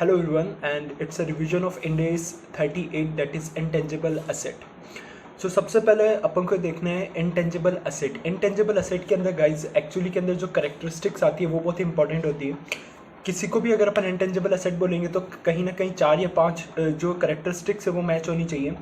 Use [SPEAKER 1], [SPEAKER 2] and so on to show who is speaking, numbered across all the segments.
[SPEAKER 1] Hello everyone, and it's a revision of Ind AS 38, that is intangible asset. सबसे पहले अपन को देखना है इंटेंजिबल असेट। इंटेंजिबल असेट के अंदर गाइज एक्चुअली के अंदर जो करेक्टरिस्टिक्स आती है वो बहुत इंपॉर्टेंट होती है। किसी को भी अगर अपन इंटेंजिबल असेट बोलेंगे तो कहीं ना कहीं 4 या 5 जो करेक्टरिस्टिक्स है वो मैच होनी चाहिए।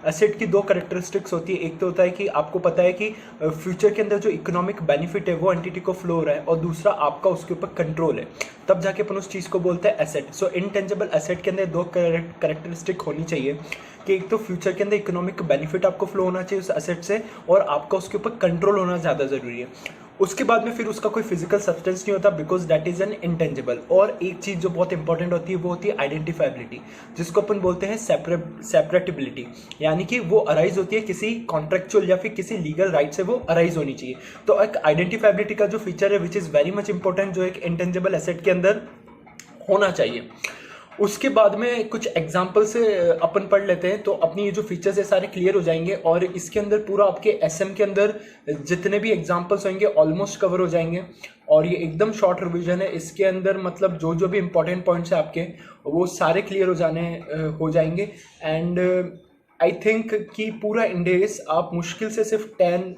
[SPEAKER 1] असेट की 2 करेक्टरिस्टिक्स होती है। एक तो होता है कि आपको पता है कि फ्यूचर के अंदर जो इकोनॉमिक बेनिफिट है वो एंटिटी को फ्लो हो रहा है, और दूसरा आपका उसके ऊपर कंट्रोल है, तब जाके अपन उस चीज़ को बोलते हैं एसेट। सो इंटेंजिबल असेट के अंदर 2 करेक्टरिस्टिक होनी चाहिए कि एक तो फ्यूचर के अंदर इकोनॉमिक बेनिफिट आपको फ्लो होना चाहिए उस एसेट से, और आपका उसके ऊपर कंट्रोल होना ज़्यादा ज़रूरी है। उसके बाद में फिर उसका कोई फिजिकल सब्सटेंस नहीं होता, because that is an intangible. और एक चीज़ जो बहुत इंपॉर्टेंट होती है वो होती है आइडेंटिफाइबिलिटी, जिसको अपन बोलते हैं सेपरेटिबिलिटी, यानी कि वो अराइज होती है किसी कॉन्ट्रेक्चुअल या फिर किसी लीगल राइट से वो अराइज होनी चाहिए। तो एक आइडेंटिफाइबिलिटी का जो फीचर है which is very much important, जो एक इंटेंजिबल एसेट के अंदर होना चाहिए। उसके बाद में कुछ एग्जाम्पल से अपन पढ़ लेते हैं तो अपनी ये जो फीचर्स है सारे क्लियर हो जाएंगे, और इसके अंदर पूरा आपके एसएम के अंदर जितने भी एग्जाम्पल्स होंगे ऑलमोस्ट कवर हो जाएंगे। और ये एकदम शॉर्ट रिवीजन है, इसके अंदर मतलब जो भी इंपॉर्टेंट पॉइंट्स है आपके वो सारे क्लियर हो जाएंगे। एंड आई थिंक कि पूरा इंड AS आप मुश्किल से सिर्फ 10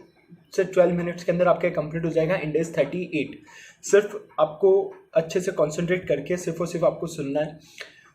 [SPEAKER 1] से 12 मिनट्स के अंदर आपका कंप्लीट हो जाएगा। इंड AS 38 सिर्फ आपको अच्छे से कंसंट्रेट करके सिर्फ और सिर्फ आपको सुनना है।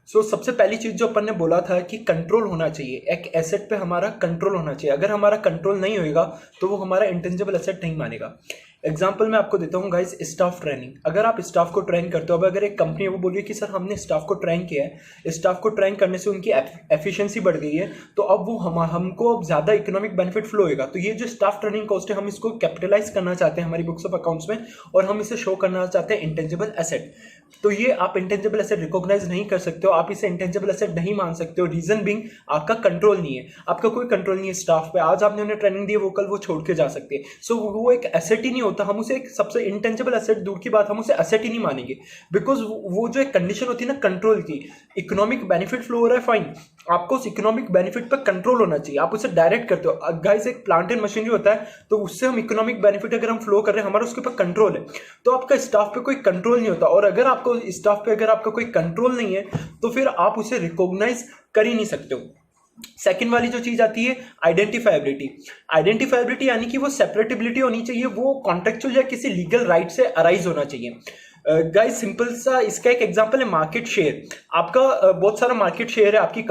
[SPEAKER 1] सबसे पहली चीज़ जो अपन ने बोला था कि कंट्रोल होना चाहिए, एक एसेट पे हमारा कंट्रोल होना चाहिए। अगर हमारा कंट्रोल नहीं होएगा तो वो हमारा इंटेंजिबल एसेट नहीं मानेगा। एग्जाम्पल मैं आपको देता हूँ गाइस, स्टाफ ट्रेनिंग। अगर आप स्टाफ को ट्रेन करते हो, अब अगर एक कंपनी है वो बोलिए कि सर हमने स्टाफ को ट्रेन किया है, स्टाफ को ट्रेन करने से उनकी एफिशिएंसी बढ़ गई है, तो अब वो हमको अब ज़्यादा इकोनॉमिक बेनिफिट फ्लो होएगा। तो ये जो स्टाफ ट्रेनिंग कॉस्ट है हम इसको कैपिटलाइज करना चाहते हैं हमारी बुक्स ऑफ अकाउंट्स में, और हम इसे शो करना चाहते हैं इंटेंजिबल एसेट। तो ये आप इंटेंजिबल एसेट रिकॉग्नाइज नहीं कर सकते हो, आप इसे इंटेंजिबल एसेट नहीं मान सकते हो। रीजन बीइंग आपका कंट्रोल नहीं है, आपका कोई कंट्रोल नहीं है स्टाफ पे। आज आपने उन्हें ट्रेनिंग दी है, वो कल वो छोड़ के जा सकते हैं। वो एक एसेट ही नहीं होता। हम उसे एक सबसे इंटेंजिबल एसेट दूर की बात, हम उसे एसेट ही नहीं मानेंगे, बिकॉज वो जो एक कंडीशन होती है ना कंट्रोल की, इकोनॉमिक बेनिफिट फ्लो हो रहा है, फाइन, आपको उस इकोनॉमिक बेनिफिट पर कंट्रोल होना चाहिए, आप उसे डायरेक्ट करते हो। गाइस एक प्लांट एंड मशीनरी होता है तो उससे हम इकोनॉमिक बेनिफिट अगर हम फ्लो कर रहे हैं, हमारा उसके ऊपर कंट्रोल है, तो आपका स्टाफ पे कोई कंट्रोल नहीं होता। और अगर आपको स्टाफ पे अगर आपका कोई कंट्रोल नहीं है तो फिर आप उसे रिकॉग्नाइज कर ही नहीं सकते हो। सेकेंड वाली जो चीज आती है आइडेंटिफाइबिलिटी। आइडेंटिफाइबिलिटी यानी कि वो सेपरेटिबिलिटी होनी चाहिए, वो कॉन्ट्रेक्चुअल या किसी लीगल राइट से अराइज होना चाहिए। गाइस सिंपल सा इसका एक एग्जांपल है मार्केट शेयर। आपका बहुत सारा मार्केट शेयर है, आपकी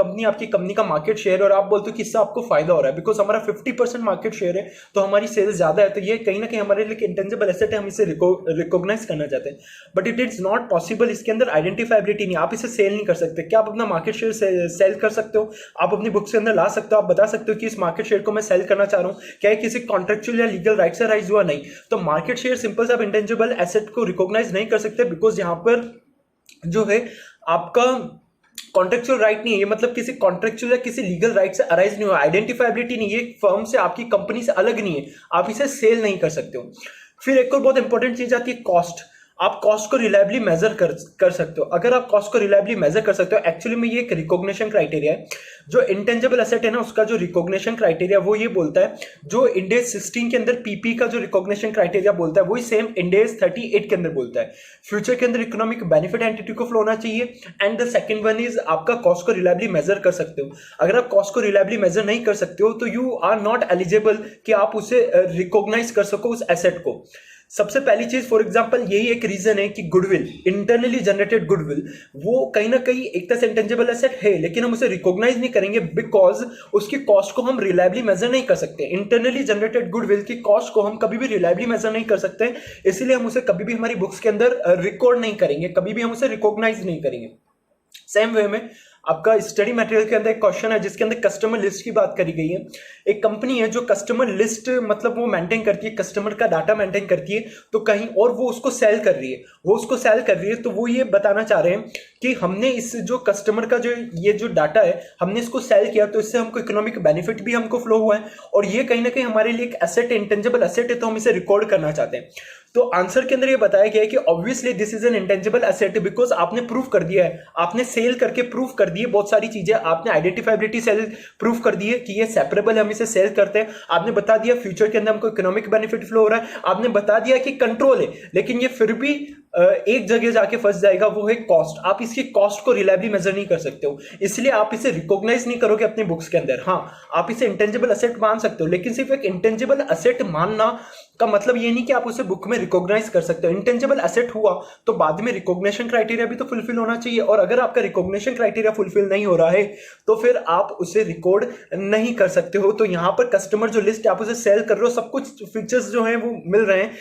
[SPEAKER 1] कंपनी का मार्केट शेयर, और आप बोलते हो कि इससे आपको फायदा हो रहा है बिकॉज हमारा 50% मार्केट शेयर है तो हमारी सेल्स ज्यादा है, तो ये कहीं ना कहीं हमारे लिए इंटेंजिबल एसेट है, हम इसे रिकॉग्नाइज करना चाहते हैं। But it is not possible, इसके अंदर आइडेंटिफाइबिलिटी नहीं, आप इसे सेल नहीं कर सकते। क्या आप अपना मार्केट शेयर सेल कर सकते हो? आप अपनी बुक्स के अंदर ला सकते हो, आप बता सकते हो कि इस मार्केट शेयर को मैं सेल करना चाह रहा हूँ, क्या किसी कॉन्ट्रेक्चुअल या लीगल राइट से राइज हुआ? नहीं। तो मार्केट शेयर सिंपल से आप इंटेंजिबल एसेट को रिकॉग्नाइज नहीं कर सकते, बिकॉज यहाँ पर जो है आपका कॉन्ट्रेक्चुअल राइट नहीं है, ये मतलब किसी कॉन्ट्रेक्चुअल या किसी लीगल राइट से अराइज नहीं हुआ। आइडेंटिफाइबिलिटी नहीं है, फर्म से आपकी कंपनी से अलग नहीं है, आप इसे सेल नहीं कर सकते हो। फिर एक और बहुत इंपॉर्टेंट चीज आती है कॉस्ट। आप कॉस्ट को रिलायबली मेजर कर सकते हो। अगर आप कॉस्ट को रिलायबली मेजर कर सकते हो, एक्चुअली में ये एक रिकॉग्निशन क्राइटेरिया है। जो इंटेंजिबल एसेट है ना, उसका जो रिकॉग्निशन क्राइटेरिया वो ये बोलता है, जो इंड AS 16 के अंदर पीपी का जो रिकॉग्निशन क्राइटेरिया बोलता है वही सेम इंड AS 38 के अंदर बोलता है। फ्यूचर के अंदर इकोनॉमिक बेनिफिट एंटिटी को फ्लो होना चाहिए, and the second one is आपका कॉस्ट को रिलायबली मेजर कर सकते हो। अगर आप कॉस्ट को रिलायबली मेजर नहीं कर सकते हो तो यू आर नॉट एलिजिबल कि आप उसे रिकॉग्नाइज कर सको उस एसेट को। सबसे पहली चीज फॉर एग्जांपल यही एक रीजन है कि गुडविल, इंटरनली जनरेटेड गुडविल, वो कहीं ना कहीं एक तरह से इंटेंजिबल एसेट है, लेकिन हम उसे रिकॉग्नाइज नहीं करेंगे बिकॉज उसकी कॉस्ट को हम रिलायबली मेजर नहीं कर सकते। इंटरनली जनरेटेड गुडविल की कॉस्ट को हम कभी भी रिलायबली मेजर नहीं कर सकते, इसलिए हम उसे कभी भी हमारी बुक्स के अंदर रिकॉर्ड नहीं करेंगे, कभी भी हम उसे रिकॉग्नाइज नहीं करेंगे। सेम वे में आपका स्टडी मटेरियल के अंदर एक क्वेश्चन है जिसके अंदर कस्टमर लिस्ट की बात करी गई है। एक कंपनी है जो कस्टमर लिस्ट मतलब वो मेंटेन करती है, कस्टमर का डाटा मेंटेन करती है, तो कहीं और वो उसको सेल कर रही है, तो वो ये बताना चाह रहे हैं कि हमने इस जो कस्टमर का जो ये जो डाटा है हमने इसको सेल किया, तो इससे हमको इकोनॉमिक बेनिफिट भी हमको फ्लो हुआ है, और ये कहीं ना कहीं हमारे लिए एक एसेट, इंटेंजिबल एसेट है, तो हम इसे रिकॉर्ड करना चाहते हैं। तो आंसर के अंदर ये बताया गया है कि obviously this is an intangible asset, because आपने प्रूफ कर दिया है, आपने सेल करके प्रूफ कर दिए बहुत सारी चीजें, आपने आइडेंटिफाइबिलिटी सेल प्रूफ कर दी है कि ये सेपरेबल है, हम इसे सेल करते हैं, आपने बता दिया फ्यूचर के अंदर हमको इकोनॉमिक बेनिफिट फ्लो हो रहा है, आपने बता दिया कि कंट्रोल है, लेकिन ये फिर भी एक जगह जाके फंस जाएगा, वो है कॉस्ट। आप इसकी कॉस्ट को रिलायबली मेजर नहीं कर सकते हो, इसलिए आप इसे रिकॉग्नाइज नहीं करोगे अपने बुक्स के अंदर। हाँ, आप इसे इंटेंजिबल असेट मान सकते हो, लेकिन सिर्फ एक इंटेंजिबल असेट मानना का मतलब ये नहीं कि आप उसे बुक में रिकॉग्नाइज कर सकते हो। इंटेंजिबल असेट हुआ तो बाद में रिकॉग्निशन क्राइटेरिया भी तो फुलफिल होना चाहिए, और अगर आपका रिकॉग्निशन क्राइटेरिया फुलफिल नहीं हो रहा है तो फिर आप उसे रिकॉर्ड नहीं कर सकते हो। तो यहाँ पर कस्टमर जो लिस्ट आप उसे सेल कर रहे हो, सब कुछ फीचर्स जो हैं वो मिल रहे हैं,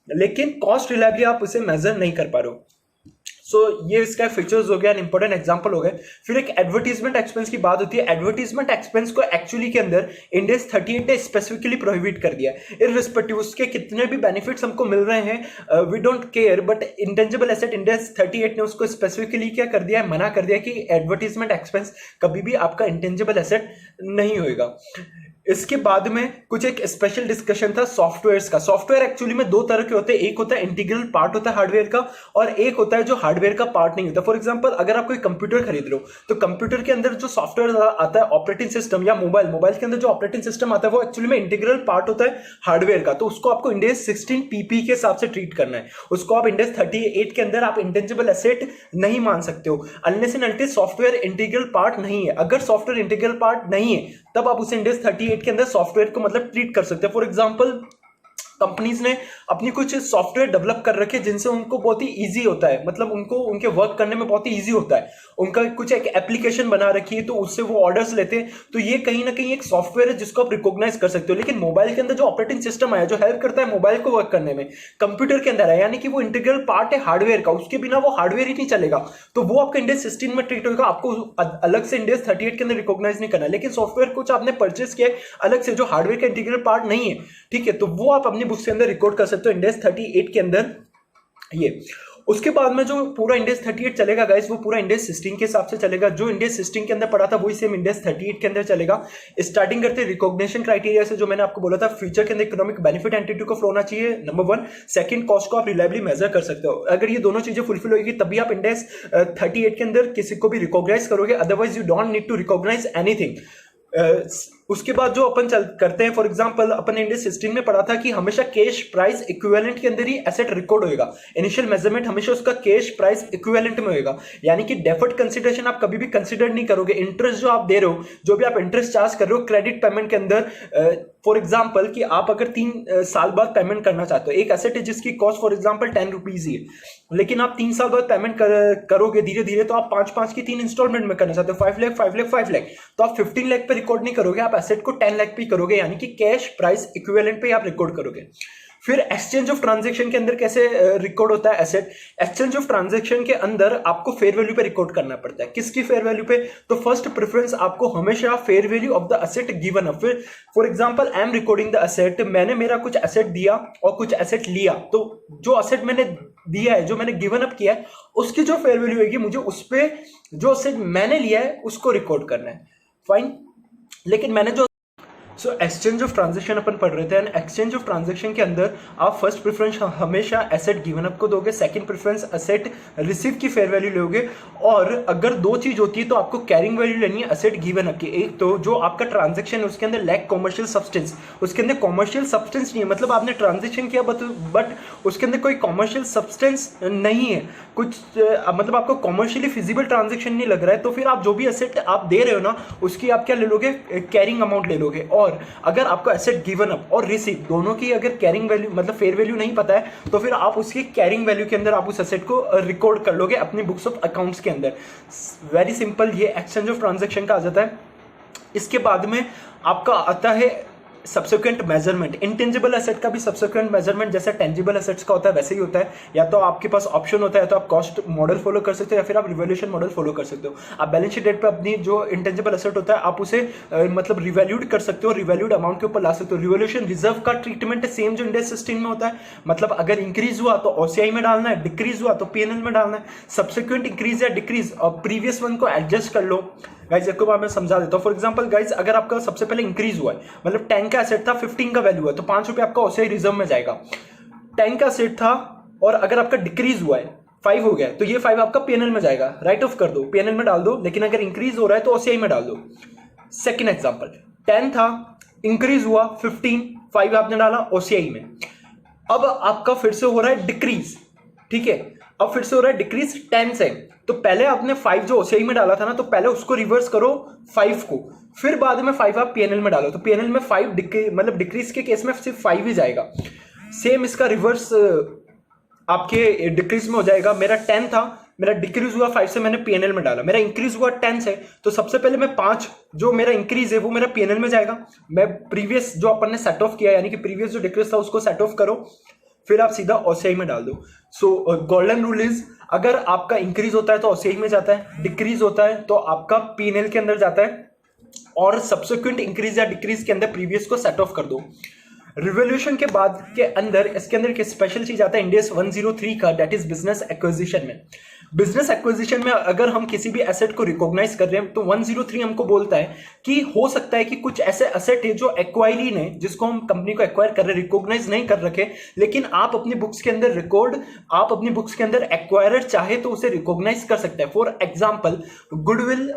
[SPEAKER 1] लेकिन कॉस्ट रिलायबली आप उसे मेजर नहीं कर पा रहे हो। सो ये इसका फीचर्स हो गया, इंपॉर्टेंट एग्जांपल हो गए। फिर एक एडवर्टीजमेंट एक्सपेंस की बात होती है। एडवर्टीजमेंट एक्सपेंस को एक्चुअली के अंदर इंड AS 38 ने स्पेसिफिकली प्रोहिबिट कर दिया है, इररिस्पेक्टिव उसके कितने भी बेनिफिट्स हमको मिल रहे हैं, we don't care, but intangible asset Ind AS 38 ने उसको स्पेसिफिकली क्या कर दिया है, मना कर दिया कि एडवर्टीजमेंट एक्सपेंस कभी भी आपका इंटेंजिबल एसेट नहीं होएगा। इसके बाद में कुछ एक स्पेशल डिस्कशन था सॉफ्टवेयर्स का। सॉफ्टवेयर एक्चुअली में दो तरह के होते हैं, एक होता है इंटीग्रल पार्ट होता है हार्डवेयर का, और एक होता है जो हार्डवेयर का पार्ट नहीं होता। फॉर एग्जांपल अगर आप कोई कंप्यूटर खरीद रहे हो तो कंप्यूटर के अंदर जो सॉफ्टवेयर आता है ऑपरेटिंग सिस्टम, या मोबाइल के अंदर जो ऑपरेटिंग सिस्टम आता है वो एक्चुअली में इंटीग्रल पार्ट होता है हार्डवेयर का। तो उसको आपको इंड AS 16 PP के हिसाब से ट्रीट करना है, उसको आप इंड AS 38 के अंदर आप इंटेंजिबल एसेट नहीं मान सकते हो unless and until software integral part नहीं है। अगर सॉफ्टवेयर इंटीग्रल पार्ट नहीं है तब आप उसे इंड AS 38 के अंदर सॉफ्टवेयर को मतलब ट्रीट कर सकते हैं। फॉर एग्जांपल कंपनीज ने अपनी कुछ सॉफ्टवेयर डेवलप कर रखे जिनसे उनको बहुत ही इजी होता है, मतलब उनको उनके वर्क करने में बहुत ही इजी होता है। उनका कुछ एक एप्लीकेशन बना रखी है तो उससे वो ऑर्डर्स लेते हैं, तो ये कहीं ना कहीं एक सॉफ्टवेयर है जिसको आप रिकॉग्नाइज कर सकते हो। लेकिन मोबाइल के अंदर जो ऑपरेटिंग सिस्टम है जो हेल्प करता है मोबाइल को वर्क करने में, कंप्यूटर के अंदर है, यानी कि वो इंटीग्रल पार्ट है हार्डवेयर का, उसके बिना वो हार्डवेयर ही नहीं चलेगा, तो वो आपका इंड AS 16 में ट्रीट होगा। आपको अलग से इंड AS 38 के अंदर रिकॉग्नाइज नहीं करना। लेकिन सॉफ्टवेयर कुछ आपने परचेस किया अलग से जो हार्डवेयर का इंटीग्रल पार्ट नहीं है, ठीक है, तो वो आप अपनी बुक्स के अंदर रिकॉर्ड कर सकते हो इंड AS 38 के अंदर ये। उसके बाद में जो पूरा इंड AS 38 चलेगा गाइस, वो पूरा इंड AS 16 के हिसाब से चलेगा। जो इंड AS 16 के अंदर पड़ा था वही सेम इंड AS 38 के अंदर चलेगा। स्टार्टिंग करते हैं रिकॉग्निशन क्राइटेरिया से, जो मैंने आपको बोला था फ्यूचर के अंदर इकोनॉमिक बेनिफिट एंटिटी को फ्लो होना चाहिए, नंबर 1। सेकंड, कॉस्ट को आप रिलायबली मेजर कर सकते हो। अगर ये दोनों चीजें फुलफिल होगी तभी आप इंड AS 38 के अंदर किसी को भी रिकॉग्नाइज करोगे, otherwise you don't need to recognise anything. उसके बाद जो अपन करते हैं, फॉर एग्जांपल अपन इंड AS 16 में पढ़ा था कि हमेशा कैश प्राइस इक्विवेलेंट के अंदर ही एसेट रिकॉर्ड होएगा। इनिशियल मेजरमेंट हमेशा उसका कैश प्राइस इक्विवेलेंट में होएगा, यानी कि डेफर्ड कंसीडरेशन आप कभी भी कंसीडर नहीं करोगे। इंटरेस्ट जो आप दे रहे हो, जो भी आप इंटरेस्ट चार्ज कर रहे हो क्रेडिट पेमेंट के अंदर, फॉर एग्जाम्पल कि आप अगर 3 साल बाद पेमेंट करना चाहते हो, एक एसेट है जिसकी कॉस्ट फॉर एग्जाम्पल 10 रुपीज ही है, लेकिन आप 3 साल बाद पेमेंट करोगे धीरे धीरे, तो आप 5-5 की 3 इंस्टॉलमेंट में करना चाहते हो, 5 लाख 5 लाख 5 लाख, तो आप 15 लाख पे रिकॉर्ड नहीं करोगे, आप एसेट को 10 लाख पे करोगे, यानी कि कैश प्राइस इक्विवेलेंट पे आप रिकॉर्ड करोगे। फिर एक्सचेंज ऑफ ट्रांजैक्शन के अंदर कैसे रिकॉर्ड होता है एसेट? एक्सचेंज ऑफ ट्रांजैक्शन के अंदर आपको फेयर वैल्यू पे रिकॉर्ड करना पड़ता है। किसकी फेयर वैल्यू पे? तो फर्स्ट प्रेफरेंस आपको हमेशा fair value of the asset given up. फिर for example I am recording the asset, मैंने मेरा कुछ एसेट दिया और कुछ एसेट लिया, तो जो एसेट मैंने दिया है, जो मैंने गिवन अप किया है, उसकी जो फेयर वैल्यू होगी मुझे उस पे जो एसेट मैंने लिया है उसको रिकॉर्ड करना है। फाइन, लेकिन मैंने जो एक्सचेंज ऑफ ट्रांजैक्शन अपन पढ़ रहे थे, एंड एक्सचेंज ऑफ ट्रांजैक्शन के अंदर आप फर्स्ट प्रेफरेंस हमेशा एसेट गिवन अप को दोगे, सेकंड प्रेफरेंस एसेट रिसीव की फेयर वैल्यू लोगे, और अगर दो चीज होती है तो आपको कैरिंग वैल्यू लेनी है एसेट गिवन अप की। एक तो जो आपका ट्रांजैक्शन है उसके अंदर लैक कॉमर्शियल सब्सटेंस, उसके अंदर कॉमर्शियल सब्सटेंस नहीं है, मतलब आपने ट्रांजैक्शन किया बट उसके अंदर कोई कॉमर्शियल सब्सटेंस नहीं है, कुछ मतलब आपको कॉमर्शियली फिजिबल ट्रांजैक्शन नहीं लग रहा है, तो फिर आप जो भी एसेट आप दे रहे हो ना उसकी आप क्या ले लोगे? कैरिंग अमाउंट ले लोगे। और अगर आपको एसेट गिवन अप और रिसीव दोनों की अगर कैरिंग वैल्यू मतलब फेयर वैल्यू नहीं पता है तो फिर आप उसकी कैरिंग वैल्यू के अंदर आप उस एसेट को रिकॉर्ड कर लोगे अपनी बुक्स ऑफ अकाउंट्स के अंदर। वेरी सिंपल, ये एक्सचेंज ऑफ ट्रांजैक्शन का आ जाता है। इसके बाद में आपका आता है सब्सिक्वेंट मेजरमेंट। इंटेंजिबल एसेट का भी सब्सिक्वेंट मेजरमेंट जैसे टेंजिबल एसेट्स का होता है वैसे ही होता है। या तो आपके पास ऑप्शन होता है, तो आप कॉस्ट मॉडल फॉलो कर सकते हो या फिर आप रिवैल्यूएशन मॉडल फॉलो कर सकते हो। आप बैलेंस शीट डेट पे अपनी जो इंटेंजिबल एसेट होता है आप उसे मतलब रिवैल्यूड कर सकते हो, रिवैल्यूड अमाउंट के ऊपर ला सकते हो। रिवैल्यूएशन रिजर्व का ट्रीटमेंट सेम जो इंड AS 16 में होता है, मतलब अगर इंक्रीज हुआ तो OCI में डालना है, डिक्रीज हुआ तो PNL में डालना है। सब्सिक्वेंट इंक्रीज या डिक्रीज और प्रीवियस वन को एडजस्ट कर लो। गाइज एक बार मैं समझा देता हूँ। फॉर एग्जांपल गाइज, अगर आपका सबसे पहले इंक्रीज हुआ है, मतलब 10 का एसेट था, 15 का वैल्यू है, तो 5 रुपये आपका OCI रिजर्व में जाएगा। 10 का एसेट था और अगर आपका डिक्रीज हुआ है 5 हो गया, तो ये 5 आपका PNL में जाएगा, राइट ऑफ कर दो, PNL में डाल दो। लेकिन अगर इंक्रीज हो रहा है तो OCI में डाल दो। सेकेंड एग्जाम्पल, 10 था, इंक्रीज हुआ 15, 5 आपने डाला OCI में। अब आपका फिर से हो रहा है डिक्रीज, ठीक है, अब फिर से हो रहा है डिक्रीज 10 से, तो पहले आपने 5 जो ओसीआई में डाला था ना, तो पहले उसको रिवर्स करो 5 को, फिर बाद में 5 आप पीएनएल में डालो, तो पीएनएल में 5 मतलब डिक्रीज के केस में सिर्फ 5 ही जाएगा। सेम इसका रिवर्स आपके डिक्रीज में हो जाएगा। मेरा 10 था, मेरा डिक्रीज हुआ 5 से, मैंने पीएनएल में डाला, मेरा इंक्रीज हुआ 10 से, तो सबसे पहले मैं 5 जो मेरा इंक्रीज है वो मेरा पीएनएल में जाएगा। मैं प्रीवियस जो अपन ने सेट ऑफ किया, यानी कि प्रीवियस जो डिक्रीज था उसको सेट ऑफ करो, फिर आप सीधा ओसीआई में डाल दो। सो गोल्डन रूल इज, अगर आपका इंक्रीज होता है तो ओसीआई में जाता है, डिक्रीज होता है तो आपका पीएनएल के अंदर जाता है, और सब्सिक्वेंट इंक्रीज या डिक्रीज के अंदर प्रीवियस को सेट ऑफ कर दो। रिवोल्यूशन के बाद के अंदर इसके अंदर एक स्पेशल चीज आता है इंडेस 103 का, दैट इज बिजनेस एक्विजिशन में। बिजनेस एक्विजिशन में अगर हम किसी भी एसेट को रिकॉग्नाइज कर रहे हैं तो 103 हमको बोलता है कि हो सकता है कि कुछ ऐसे एसेट है जो एक्वायरी ने, जिसको हम कंपनी को एक्वायर कर रहे, रिकॉग्नाइज नहीं कर रखे, लेकिन आप अपनी बुक्स के अंदर आप अपनी बुक्स के अंदर एक्वायरर चाहे तो उसे रिकॉग्नाइज कर सकते हैं। फॉर एग्जाम्पल गुडविल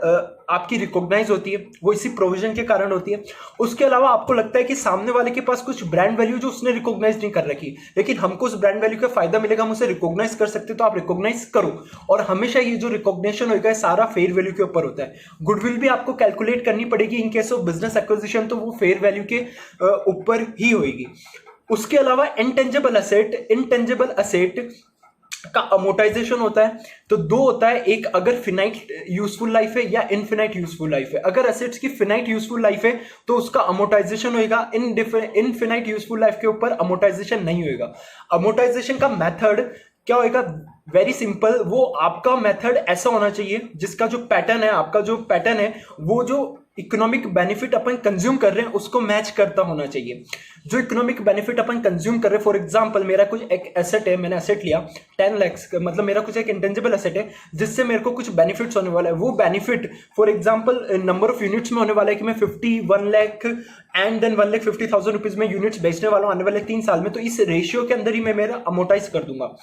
[SPEAKER 1] आपकी रिकॉग्नाइज होती है, वो इसी प्रोविजन के कारण होती है। उसके अलावा आपको लगता है कि सामने वाले के पास कुछ ब्रांड वैल्यू जो उसने रिकॉग्नाइज नहीं कर रखी, लेकिन हमको उस ब्रांड वैल्यू का फायदा मिलेगा, हम उसे रिकॉग्नाइज कर सकते, तो आप रिकॉग्नाइज करो। और हमेशा ये जो रिकॉग्निशन होगा सारा फेयर वैल्यू के ऊपर होता है। गुडविल भी आपको कैलकुलेट करनी पड़ेगी in case of business acquisition, तो वो फेयर वैल्यू के ऊपर ही होगी। उसके अलावा इंटेंजिबल असेट का अमोर्टाइजेशन होता है, तो दो होता है, एक अगर फिनाइट यूजफुल लाइफ है या इनफिनाइट यूजफुल लाइफ है। अगर एसेट्स की फिनाइट यूजफुल लाइफ है तो उसका अमोर्टाइजेशन होगा, इनफिनाइट यूजफुल लाइफ के ऊपर अमोर्टाइजेशन नहीं होगा। अमोर्टाइजेशन का मेथड क्या होगा? वेरी सिंपल, वो आपका मेथड ऐसा होना चाहिए जिसका जो पैटर्न है, आपका जो पैटर्न है वो जो इकोनॉमिक बेनिफिट अपन कंज्यूम कर रहे हैं उसको मैच करता होना चाहिए। जो इकोनॉमिक बेनिफिट अपन कंज्यूम कर रहे हैं, फॉर एग्जांपल मेरा कुछ एक एसेट है, मैंने एसेट लिया 10 लाख, मतलब मेरा कुछ एक इंटेंजिबल एसेट है जिससे मेरे को कुछ बेनिफिट्स होने वाला है। वो benefit for example number of units में होने वाला है कि मैं 51 लाख एंड देन 1,50,000 रुपीज में यूनिट्स बेचने वाला हूं आने वाले 3 साल में, तो इस रेशियो के अंदर ही मैं मेरा अमोर्टाइज कर दूंगा।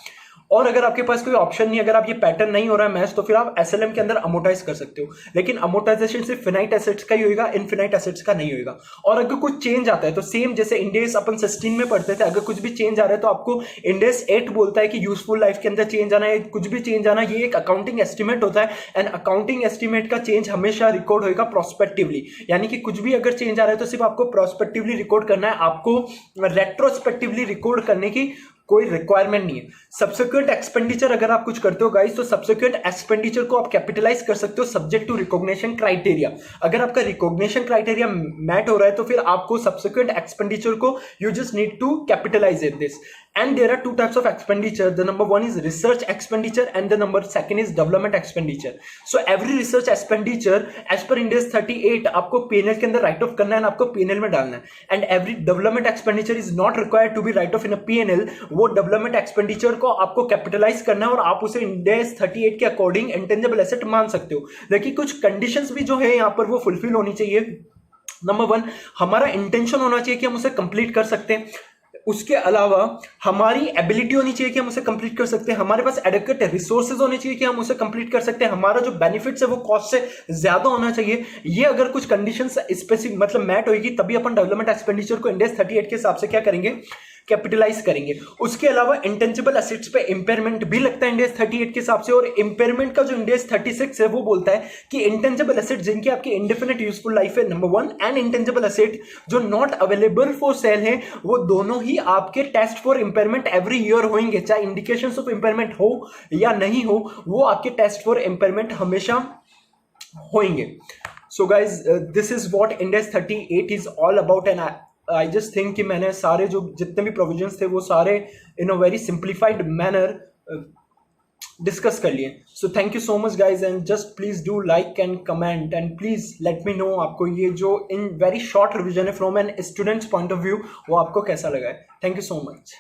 [SPEAKER 1] और अगर आपके पास कोई ऑप्शन नहीं, अगर आप ये पैटर्न नहीं हो रहा है मैच, तो फिर आप एसएलएम के अंदर अमोर्टाइज कर सकते हो, लेकिन अमोर्टाइजेशन सिर्फ फिनाइट एसेट्स का ही होगा, इनफिनाइट एसेट्स का नहीं होगा। और अगर कुछ चेंज आता है तो सेम जैसे इंडेस अपन 16 में पढ़ते थे, अगर कुछ भी चेंज आ रहा है तो आपको इंडेस 8 बोलता है कि यूजफुल लाइफ के अंदर चेंज आना है, कुछ भी चेंज आना, ये एक अकाउंटिंग एस्टिमेट होता है, एंड अकाउंटिंग एस्टिमेट का चेंज हमेशा रिकॉर्ड होगा प्रोस्पेक्टिवली, यानी कि कुछ भी अगर चेंज आ रहा है तो सिर्फ आपको प्रोस्पेक्टिवली रिकॉर्ड करना है, आपको रेट्रोस्पेक्टिवली रिकॉर्ड करने की कोई रिक्वायरमेंट नहीं है। सब्सिक्वेंट एक्सपेंडिचर अगर आप कुछ करते हो गाइस, तो सब्सिक्वेंट एक्सपेंडिचर को आप कैपिटलाइज कर सकते हो सब्जेक्ट टू रिकॉग्निशन क्राइटेरिया। अगर आपका रिकॉग्निशन क्राइटेरिया मैट हो रहा है तो फिर आपको सब्सिक्वेंट एक्सपेंडिचर को you just need to capitalise it this. And there are two types of expenditure. The number one is research expenditure and the number second is development expenditure. So every research expenditure as per Ind AS 38 आपको P&L के अंदर right of करना है, आपको P&L में डालना है। And every development expenditure is not required to be write off in a P&L. वो development expenditure को आपको कैपिटलाइज करना है और आप उसे Ind AS 38 के अकॉर्डिंग इंटेंजिबल एसेट मान सकते हो। देखिए कुछ कंडीशंस भी जो है यहाँ पर वो फुलफिल होनी चाहिए। नंबर वन, हमारा इंटेंशन होना चाहिए कि हम उसे कंप्लीट कर सकते हैं। उसके अलावा हमारी एबिलिटी होनी चाहिए कि हम उसे कंप्लीट कर सकते हैं, हमारे पास एडिक्वेट रिसोर्सेज होने चाहिए कि हम उसे कंप्लीट कर सकते हैं, हमारा जो बेनिफिट्स है वो कॉस्ट से ज्यादा होना चाहिए। ये अगर कुछ कंडीशंस स्पेसिफिक मतलब मैट होगी तभी अपन डेवलपमेंट एक्सपेंडिचर को इंड AS 38 के हिसाब से क्या करेंगे, कैपिटलाइज करेंगे। उसके अलावा इंटेंजिबल एसेट्स पे इंपेयरमेंट भी लगता है इंड AS 38 के हिसाब से, और इंपेयरमेंट का जो इंड AS 36 है वो बोलता है कि इंटेंजिबल एसेट जिनकी आपकी इंडेफिनिट यूजफुल लाइफ है number one, and intangible asset जो नॉट अवेलेबल फॉर सेल है, वो दोनों ही आपके test for impairment every year होंगे, चाहे इंडिकेशंस ऑफ इंपेयरमेंट हो या नहीं हो, वो आपके टेस्ट फॉर इंपेयरमेंट हमेशा होंगे। So guys this is what Ind AS 38 is all about, and I just think कि मैंने सारे जो जितने भी प्रोविजंस थे वो सारे in a very simplified manner discuss कर लिए। So thank you so much guys, and just please do like and comment, and please let me know आपको ये जो इन वेरी शॉर्ट रिविजन है from an students point of view वो आपको कैसा लगा है। Thank you so much.